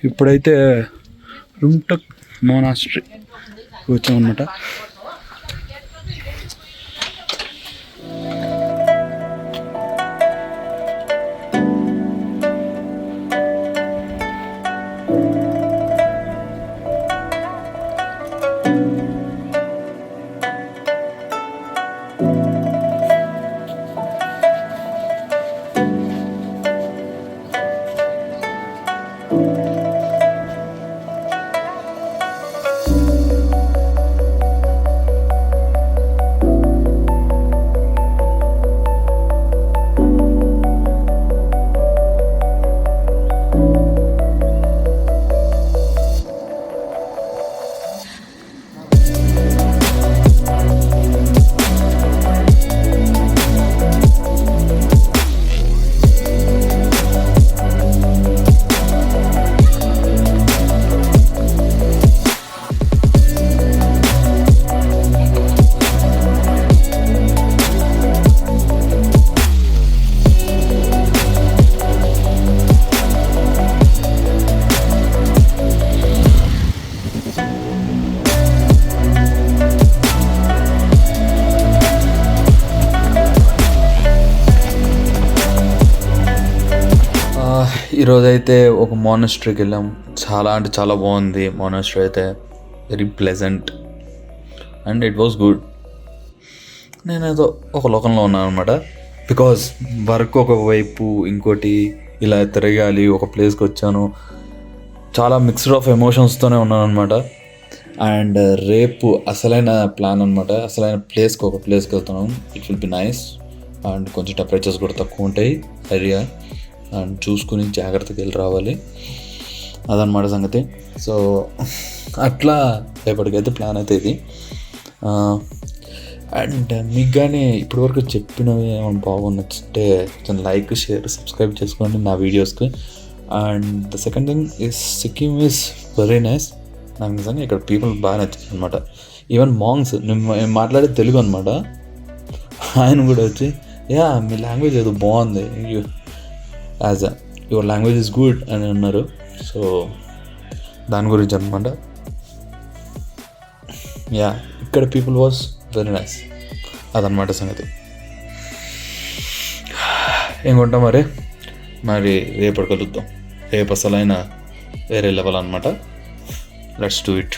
ఇప్పుడైతే రుమ్టక్ మోనాస్ట్రీ వచ్చామన్నమాట. ఈరోజైతే ఒక మోనాస్ట్రీకి వెళ్ళాం. చాలా అంటే చాలా బాగుంది మోనాస్ట్రీ అయితే. Very pleasant and it was good. నేనేదో ఒక లోకంలో ఉన్నాను అనమాట. బికాజ్ వర్క్ ఒకవైపు, ఇంకోటి ఇలా తిరగాలి, ఒక ప్లేస్కి వచ్చాను. చాలా మిక్స్డ్ ఆఫ్ ఎమోషన్స్తోనే ఉన్నాను అనమాట. అండ్ రేపు అసలైన ప్లాన్ అనమాట. అసలైన ప్లేస్కి ఒక ప్లేస్కి వెళ్తున్నాం. It will be nice. And కొంచెం టెంపరేచర్స్ కూడా తక్కువ ఉంటాయి ఏరియా. అండ్ చూసుకుని జాగ్రత్తగా వెళ్ళి రావాలి. అదనమాట సంగతి. సో అట్లా రేపటికైతే ప్లాన్ అయితే ఇది. అండ్ మీకు కానీ ఇప్పటివరకు చెప్పినవి ఏమైనా బాగుంది నచ్చితే లైక్, షేర్, సబ్స్క్రైబ్ చేసుకోండి నా వీడియోస్కి. And the second thing is Sikkim is very nice. నాకు నిజంగా ఇక్కడ పీపుల్ బాగా నచ్చింది అనమాట. ఈవెన్ మాంగ్స్, నేను మాట్లాడే తెలుగు అనమాట, ఆయన కూడా వచ్చి యా మీ లాంగ్వేజ్ ఏదో బాగుంది, as your language is good అని అన్నారు. సో దాని గురించి అనమాట. యా ఇక్కడ పీపుల్ వాజ్ వెరీ నైస్. అదనమాట సంగతి. ఏం కొంటాం మరి రేపటి కలుద్దాం. రేపు అసలైన వేరే లెవెల్ అనమాట. Let's do it.